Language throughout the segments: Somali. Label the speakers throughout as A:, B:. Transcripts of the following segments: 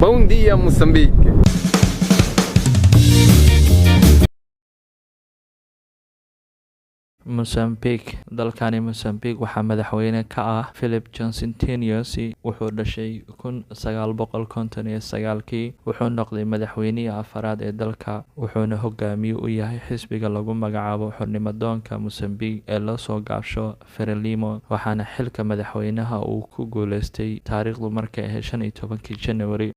A: Bom dia, Mozambique.
B: Mozambique dalkani Mozambique waxaa madaxweyne ka ah Philip Johnson Teniosi wuxuu dhashay 1959 wuxuu noqday madaxweynihii afaraad ee dalka wuxuuna hogaamiye u yahay xisbiga lagu magacaabo xornimadoonka Mozambique ee loo soo gaabsho FRELIMO waxaana xilka madaxweynaha uu ku guuleystay taariikhdu markay ahayd 15 January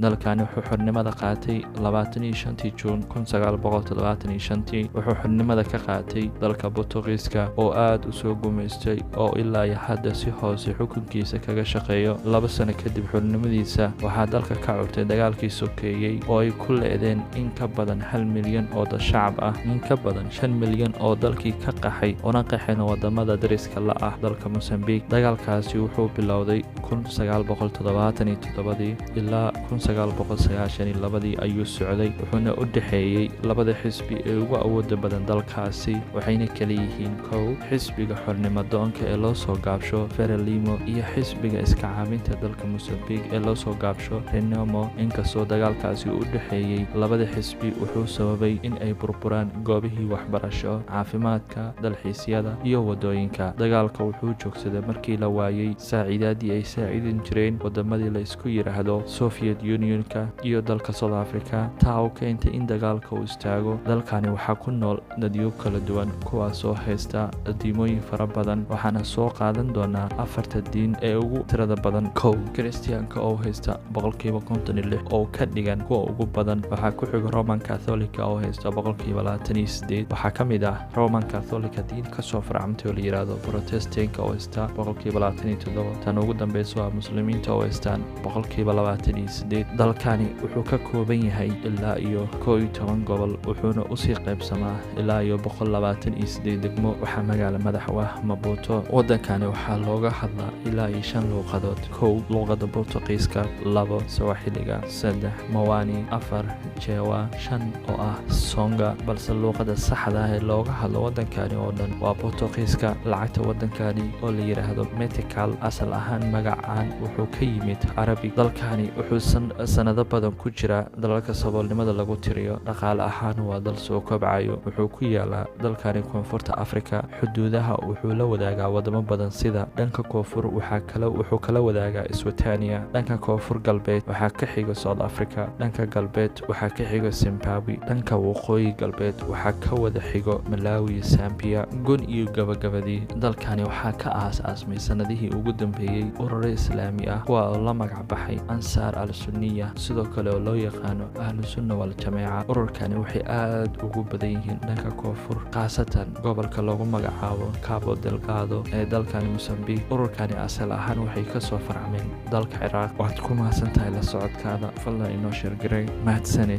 B: dalkani wuxuu xornimada qaatay 25 June 1975 wuxuu xornimada ka qaatay dalka Portugiiska oo aad u soo gumeystay oo ilaa hadda si hoose xukunkiisa kaga shaqeeyo 2 sano kadib xornimadiisa waxaa dalka ka curtay dagaalkii sokeeyay oo ay ku leedeen in ka badan 1 milyan oo dad shacab ah in ka badan 5 milyan oo dalkii ka qaxay oo qaxeen wadamada dariska la ah dalka Mozambique dagaalkaasi wuxuu bilowday 1977 ilaa 1992 ayuu socday wuxuuna u dhaxeeyay labada xisbi ee ugu awooda badan dalkaasi waxayna kala yihiin kow xisbiga xornimadoonka ee loo soo gaabsho FRELIMO iyo xisbiga iska caabinta dalka Mozambique ee loo soo gaabsho RENAMO inkastoo dagaalkaasi u dhaxeeyay labada xisbi wuxuu sababay in ay burburaan goobihii waxbarasho caafimaadka dalxiisyada iyo wadooyinka dagaalka wuxuu joogsaday markii la waayay saaciidadii ay saacidin jireen wadamadii la isku yiraahdo Soviet Unionka iyo dalka South Africa taa oo keentay in dagaalka uu istaago dalkani waxaa ku nool dadyo kala duwan kuwaas oo haysta diimooyin fara badan waxaana soo qaadan doonaa afarta diin ee ugu tirada badan kow Kristiyaanka oo haysta 56% oo ka dhigan kuwa ugu badan waxaa ku xiga Roman Catholic oo haysta 28% waxaa kamid ah Roman Catholic diin ka soo farcamtay oo la yiraahdo Protestantka oo haysta 27% tan ugu dambayso waa Muslimiinta oo haysta 28% dalkani wuxuu ka kooban yahay ilaa iyo 11 gobol wuxuuna u sii qaybsamaa ilaa iyo 128 degmo waxa magaalo madax ah Maputo wadankani waxaa looga hadlaa ilaa iyo 5 luqadood kow luqadda Portugiiska 2 Swahiliga 3 Mawani 4 Jewa 5 oo ah Songa balse luqadda saxda ah ee looga hadlo wadankani oo dhan waa Portugiiska lacagta wadankani oo la yiraahdo metical asal ahaan magacaan wuxuu ka yimid Arabic dalkani wuxuu sanado badan ku jira dalalka saboolnimada lagu tiriyo dhaqaale ahaan waa dal soo kobcayo wuxuu ku yaalaa dalkani koonfurta Afrika xuduudaha wuxuu la wadaagaa wadamo badan sida dhanka koonfur wuxuu kala wadaagaa Eswatini dhanka koonfur galbeed waxaa ka xiga South Africa dhanka galbeed waxaa ka xiga Zimbabwe dhanka waqooyi galbeed waxaa ka wada xigo Malawi Zambia gun iyo gabagabadii dalkani waxaa ka aasaasmay sanadihii ugu dambeeyay urur islaami ah kuwa la magac baxay SAAR al-Sunniya sidoo kale oo loo yaqaano Ahlusunna wal Jameeca ururkani waxay aad ugu badan yihiin dhanka koonfur qaasatan gobolka lagu magacaabo Cabo Delgado ee dalkani Mozambique ururkani asal ahaan waxay ka soo farcameen dalka Ciraaq waxaad ku mahadsantahay la socodkaada fadlan inoo sheer garay MAHDSNid